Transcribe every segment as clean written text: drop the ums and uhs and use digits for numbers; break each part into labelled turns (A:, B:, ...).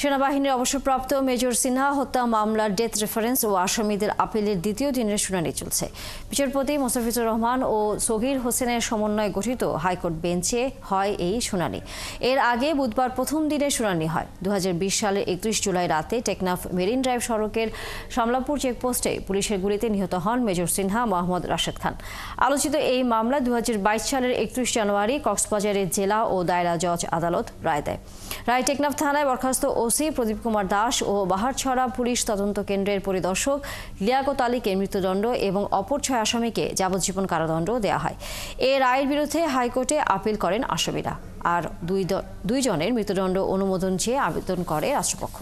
A: সেনাবাহিনীর অবসরপ্রাপ্ত মেজর সিনহা হত্যা মামলার ডেথ রেফারেন্স ও আসামিদের আপিলের দ্বিতীয় দিনের শুনানি চলছে। বিচারপতি মোস্তাফিজুর রহমান ও সগীর হোসেনের সমন্বয়ে গঠিত হাইকোর্ট বেঞ্চে হয় এই শুনানি। এর আগে বুধবার প্রথম দিনের শুনানি হয়। 2020 সালের 31 জুলাই রাতে টেকনাফ মেরিন ড্রাইভ সড়কের শামলাপুর চেকপোস্টে পুলিশের গুলিতে নিহত হন মেজর সিনহা মোহাম্মদ রাশেদ খান। আলোচিত এই মামলা 2022 সালের 31 জানুয়ারি কক্সবাজারের জেলা ও দায়রা জজ আদালত রায় দেয়। রায় টেকনাফ থানায় বরখাস্ত ওসি প্রদীপ কুমার দাস ও বাহারছড়া পুলিশ তদন্ত কেন্দ্রের পরিদর্শক লিয়াকত আলীকে মৃত্যুদণ্ড এবং অপর 6 আসামিকে যাবজ্জীবন কারাদণ্ড দেওয়া হয়। এ রায়ের বিরুদ্ধে হাইকোর্টে আপিল করেন আসামিরা, আর দুইজনের মৃত্যুদণ্ড অনুমোদন চেয়ে আবেদন করে রাষ্ট্রপক্ষ।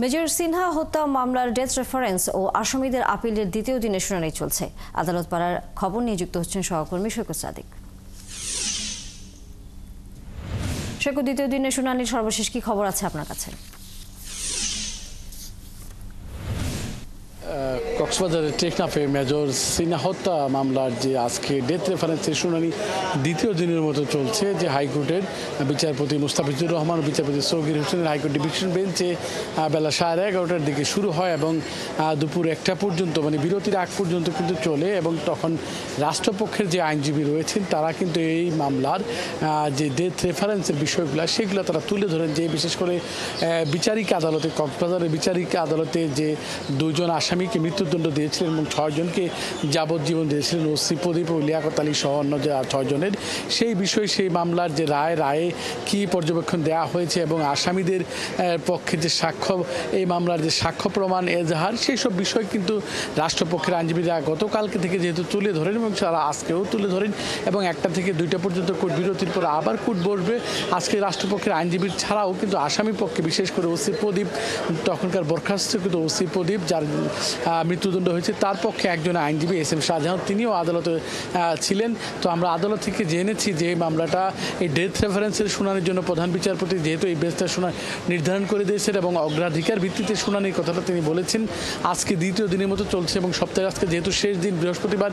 A: মেজর সিনহা হত্যা মামলার ডেথ রেফারেন্স ও আসামিদের আপিলের দ্বিতীয় দিনের শুনানি চলছে। আদালত পাড়ার খবর নিয়ে যুক্ত হচ্ছেন সহকর্মী সৈকত সাদিক। সৈকত, দ্বিতীয় দিনের শুনানির সর্বশেষ কি খবর আছে আপনার কাছে?
B: কক্সবাজারের টেকনাফে মেজর সিনহা হত্যা মামলার যে আজকে ডেথ রেফারেন্সের শুনানি দ্বিতীয় দিনের মতো চলছে, যে হাইকোর্টের বিচারপতি মুস্তাফিজুর রহমান ও বিচারপতি সগীর হোসেনের হাইকোর্ট ডিভিশন বেঞ্চে বেলা 11:30টার দিকে শুরু হয় এবং দুপুর 1টা পর্যন্ত, মানে বিরতির আগ পর্যন্ত কিন্তু চলে। এবং তখন রাষ্ট্রপক্ষের যে আইনজীবী রয়েছেন তারা কিন্তু এই মামলার যে ডেথ রেফারেন্সের বিষয়গুলো সেগুলো তারা তুলে ধরেন, যে বিশেষ করে বিচারিক আদালতে, কক্সবাজারের বিচারিক আদালতে যে দুজন আসামিকে মৃত্যুদণ্ড দিয়েছিলেন এবং 6 জনকে যাবজ্জীবন দিয়েছিলেন ওসি প্রদীপ ও লিয়াকত আলী সহ অন্য যে 6 জনের, সেই বিষয়ে সেই মামলার যে রায়ে কি পর্যবেক্ষণ দেওয়া হয়েছে এবং আসামিদের পক্ষে যে সাক্ষ্য, এই মামলার যে সাক্ষ্য প্রমাণ এজাহার, সেই সব বিষয় কিন্তু রাষ্ট্রপক্ষের আইনজীবীরা গতকালকে থেকে যেহেতু তুলে ধরেন এবং তারা আজকেও তুলে ধরেন এবং 1টা থেকে 2টা পর্যন্ত কোর্ট বিরতির পর আবার কোর্ট বসবে। আজকে রাষ্ট্রপক্ষের আইনজীবীর ছাড়াও কিন্তু আসামি পক্ষে বিশেষ করে ওসি প্রদীপ, তখনকার বরখাস্ত কিন্তু ওসি প্রদীপ যার মৃত্যুদণ্ড হয়েছে, তার পক্ষে একজন আইনজীবী SM শাহজাহান, তিনিও আদালতে ছিলেন। তো আমরা আদালত থেকে জেনেছি যে এই মামলাটা এই ডেথ রেফারেন্সের শুনানির জন্য প্রধান বিচারপতি যেহেতু এই বেঞ্চটা শুনানি নির্ধারণ করে দিয়েছেন এবং অগ্রাধিকার ভিত্তিতে শুনানির কথাটা তিনি বলেছেন। আজকে দ্বিতীয় দিনের মতো চলছে এবং সপ্তাহে আজকে যেহেতু শেষ দিন বৃহস্পতিবার,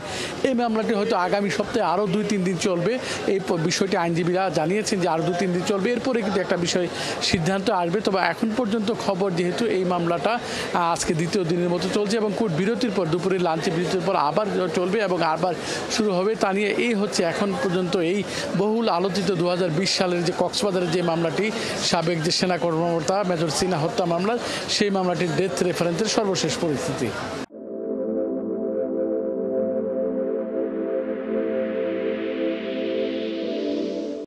B: এই মামলাটি হয়তো আগামী সপ্তাহে আরও 2-3 দিন চলবে। এই বিষয়টি আইনজীবীরা জানিয়েছেন যে আরও 2-3 দিন চলবে, এরপরে কিন্তু একটা বিষয় সিদ্ধান্ত আসবে। তবে এখন পর্যন্ত খবর যেহেতু এই মামলাটা আজকে দ্বিতীয় দিনের মতো চলছে এবং কোর্ট বিরতির পর দুপুরে লাঞ্চে বিরতির পর আবার চলবে এবং আবার শুরু হবে, তা নিয়ে এই হচ্ছে এখন পর্যন্ত এই বহুল আলোচিত 2020 সালের যে কক্সবাজারের যে মামলাটি, সাবেক যে সেনা কর্মকর্তা মেজর সিনহা হত্যা মামলা, সেই মামলাটির ডেথ রেফারেন্সের সর্বশেষ পরিস্থিতি।